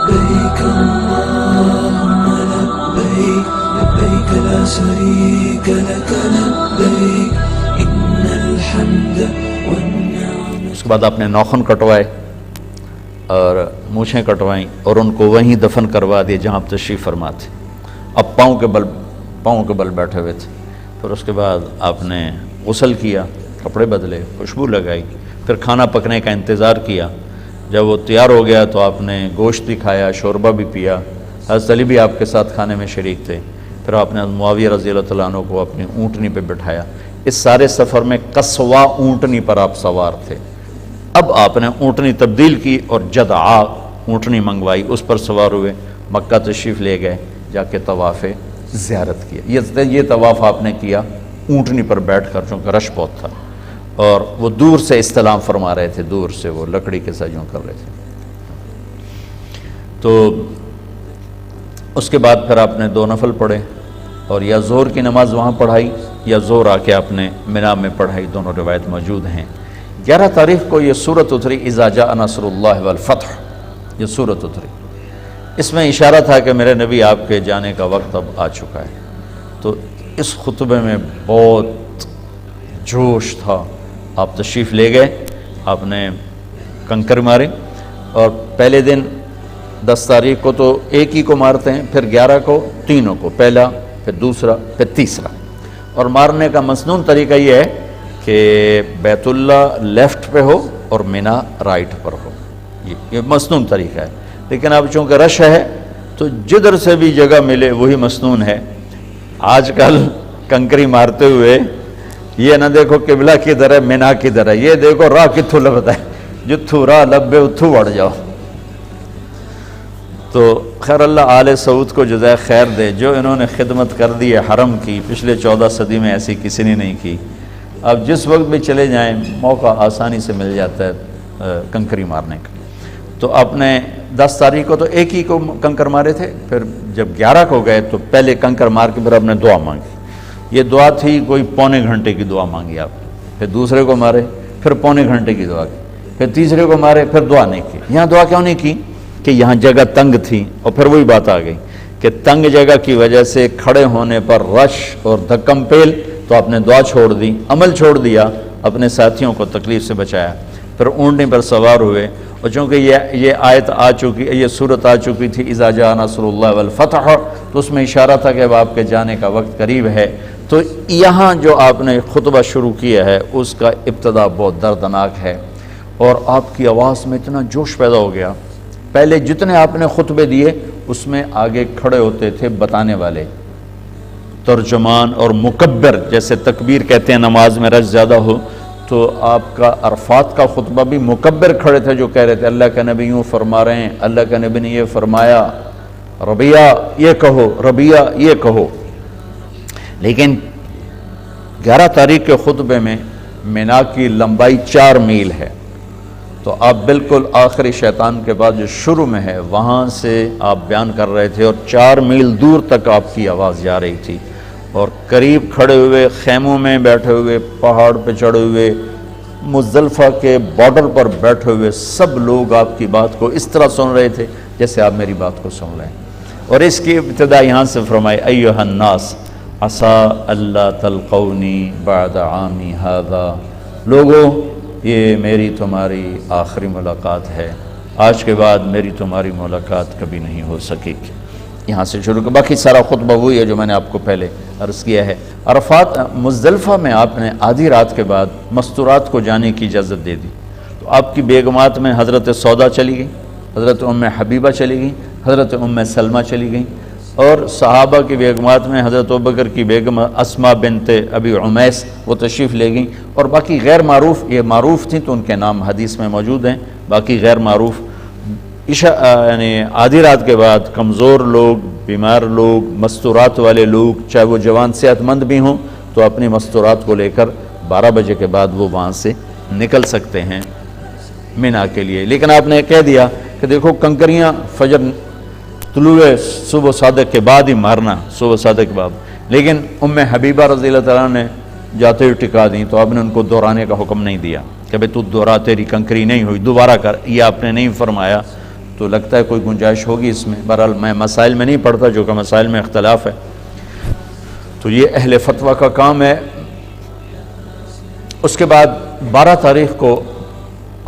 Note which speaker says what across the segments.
Speaker 1: لبيك اللهم لبيك لبيك لا شريك لك لبيك إن الحمد والنعمة.
Speaker 2: اس کے بعد آپ نے ناخن کٹوائے اور مونچھیں کٹوائیں اور ان کو وہیں دفن کروا دیے جہاں آپ تشریف فرما تھے. اب پاؤں کے بل بیٹھے ہوئے تھے. پھر اس کے بعد آپ نے غسل کیا، کپڑے بدلے، خوشبو لگائی، پھر کھانا پکنے کا انتظار کیا. جب وہ تیار ہو گیا تو آپ نے گوشت بھی کھایا، شوربہ بھی پیا. حضرت علی بھی آپ کے ساتھ کھانے میں شریک تھے. پھر آپ نے معاویہ رضی اللہ تعالیٰ عنہ کو اپنی اونٹنی پہ بٹھایا. اس سارے سفر میں قصوا اونٹنی پر آپ سوار تھے. اب آپ نے اونٹنی تبدیل کی اور جدعا اونٹنی منگوائی، اس پر سوار ہوئے، مکہ تشریف لے گئے، جا کے طواف زیارت کیا. یہ طواف آپ نے کیا اونٹنی پر بیٹھ کر، چونکہ رش بہت تھا اور وہ دور سے استلام فرما رہے تھے، دور سے وہ لکڑی کے ساتھ یوں کر رہے تھے. تو اس کے بعد پھر آپ نے 2 نفل پڑھے اور یا ظہر کی نماز وہاں پڑھائی یا ظہر آ کے آپ نے مینا میں پڑھائی. دونوں روایت موجود ہیں. 11 تاریخ کو یہ سورت اتری، اذا جاء نصر اللہ والفتح، یہ سورت اتری. اس میں اشارہ تھا کہ میرے نبی آپ کے جانے کا وقت اب آ چکا ہے. تو اس خطبے میں بہت جوش تھا. آپ تشریف لے گئے، آپ نے کنکر مارے اور پہلے دن 10 تاریخ کو تو ایک ہی کو مارتے ہیں، پھر 11 کو تینوں کو، پہلا پھر دوسرا پھر تیسرا. اور مارنے کا مسنون طریقہ یہ ہے کہ بیت اللہ لیفٹ پہ ہو اور مینا رائٹ پر ہو. یہ مسنون طریقہ ہے. لیکن اب چونکہ رش ہے تو جدھر سے بھی جگہ ملے وہی مسنون ہے. آج کل کنکری مارتے ہوئے یہ نہ دیکھو قبلہ کدھر ہے مینا کدھر ہے، یہ دیکھو راہ کتھو لبتا ہے، جتھو راہ لبے اتھو وڑ جاؤ. تو خیر اللہ آل سعود کو جزائے خیر دے، جو انہوں نے خدمت کر دی ہے حرم کی، پچھلے 14 صدی میں ایسی کسی نے نہیں کی. اب جس وقت بھی چلے جائیں موقع آسانی سے مل جاتا ہے کنکری مارنے کا. تو آپ نے 10 تاریخ کو تو ایک ہی کو کنکر مارے تھے، پھر جب 11 کو گئے تو پہلے کنکر مار کے پھر آپ نے دعا مانگی. یہ دعا تھی کوئی پونے گھنٹے کی دعا مانگی آپ. پھر دوسرے کو مارے، پھر پونے گھنٹے کی دعا کی، پھر تیسرے کو مارے، پھر دعا نہیں کی. یہاں دعا کیوں نہیں کی؟ کہ یہاں جگہ تنگ تھی. اور پھر وہی بات آ گئی کہ تنگ جگہ کی وجہ سے کھڑے ہونے پر رش اور دھکم پیل، تو آپ نے دعا چھوڑ دی، عمل چھوڑ دیا، اپنے ساتھیوں کو تکلیف سے بچایا. پھر اونٹنی پر سوار ہوئے. اور چونکہ یہ آیت آ چکی، یہ صورت آ چکی تھی اذا جاء نصر اللہ والفتح، تو اس میں اشارہ تھا کہ اب آپ کے جانے کا وقت قریب ہے. تو یہاں جو آپ نے خطبہ شروع کیا ہے اس کا ابتدا بہت دردناک ہے اور آپ کی آواز میں اتنا جوش پیدا ہو گیا. پہلے جتنے آپ نے خطبے دیے اس میں آگے کھڑے ہوتے تھے بتانے والے، ترجمان اور مکبر، جیسے تکبیر کہتے ہیں نماز میں رش زیادہ ہو. تو آپ کا عرفات کا خطبہ بھی مکبر کھڑے تھے جو کہہ رہے تھے اللہ کا نبی یوں فرما رہے ہیں، اللہ کا نبی نے یہ فرمایا، ربیہ یہ کہو، ربیہ یہ کہو. لیکن 11 تاریخ کے خطبے میں مینا کی لمبائی 4 میل ہے. تو آپ بالکل آخری شیطان کے بعد جو شروع میں ہے وہاں سے آپ بیان کر رہے تھے اور 4 میل دور تک آپ کی آواز جا رہی تھی. اور قریب کھڑے ہوئے، خیموں میں بیٹھے ہوئے، پہاڑ پہ چڑھے ہوئے، مزدلفہ کے بارڈر پر بیٹھے ہوئے سب لوگ آپ کی بات کو اس طرح سن رہے تھے جیسے آپ میری بات کو سن رہے ہیں. اور اس کی ابتدا یہاں سے فرمائی ایھا الناس عسیٰ اللہ تلقونی بعد عامی ھذا، لوگوں یہ میری تمہاری آخری ملاقات ہے، آج کے بعد میری تمہاری ملاقات کبھی نہیں ہو سکے گی. یہاں سے شروع کر، باقی سارا خطبہ وہی ہے جو میں نے آپ کو پہلے عرض کیا ہے. عرفات مزدلفہ میں آپ نے آدھی رات کے بعد مستورات کو جانے کی اجازت دے دی. تو آپ کی بیگمات میں حضرت سودا چلی گئی، حضرت ام حبیبہ چلی گئی، حضرت ام سلمہ چلی گئی. اور صحابہ کی بیگمات میں حضرت ابوبکر کی بیگم اسماء بنت ابی عمیس وہ تشریف لے گئیں. اور باقی غیر معروف، یہ معروف تھیں تو ان کے نام حدیث میں موجود ہیں، باقی غیر معروف یعنی آدھی رات کے بعد کمزور لوگ، بیمار لوگ، مستورات والے لوگ، چاہے وہ جوان صحت مند بھی ہوں، تو اپنی مستورات کو لے کر 12 بجے کے بعد وہ وہاں سے نکل سکتے ہیں مینا کے لیے. لیکن آپ نے کہہ دیا کہ دیکھو کنکریاں فجر طلوع صبح صادق کے بعد ہی مارنا، صبح صادق کے بعد. لیکن ام حبیبہ رضی اللہ تعالیٰ نے جاتے ہوئے ٹکا دیں تو آپ نے ان کو دہرانے کا حکم نہیں دیا کہ بھئی تو دوہرا، تیری کنکری نہیں ہوئی، دوبارہ کر، یہ آپ نے نہیں فرمایا. تو لگتا ہے کوئی گنجائش ہوگی اس میں. بہرحال میں مسائل میں نہیں پڑھتا جو کہ مسائل میں اختلاف ہے. تو یہ اہل فتویٰ کا کام ہے. اس کے بعد 12 تاریخ کو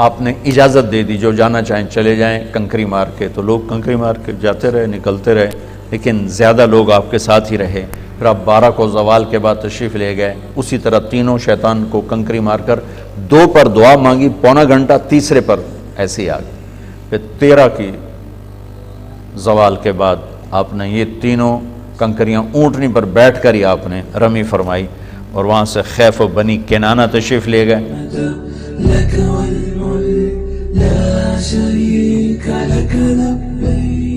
Speaker 2: آپ نے اجازت دے دی جو جانا چاہیں چلے جائیں کنکری مار کے. تو لوگ کنکری مار کے جاتے رہے, نکلتے رہے, لیکن زیادہ لوگ آپ کے ساتھ ہی رہے. پھر آپ 12 کو زوال کے بعد تشریف لے گئے. اسی طرح تینوں شیطان کو کنکری مار کر 2 پر دعا مانگی, پونا گھنٹہ, تیسرے پر ایسے ہی آ گئے. پھر 13 کی زوال کے بعد آپ نے یہ تینوں کنکریاں اونٹنی پر بیٹھ کر ہی آپ نے رمی فرمائی اور وہاں سے خیف و بنی کنانہ تشریف لے گئے.
Speaker 1: لك والملك لا شريك لك لبيك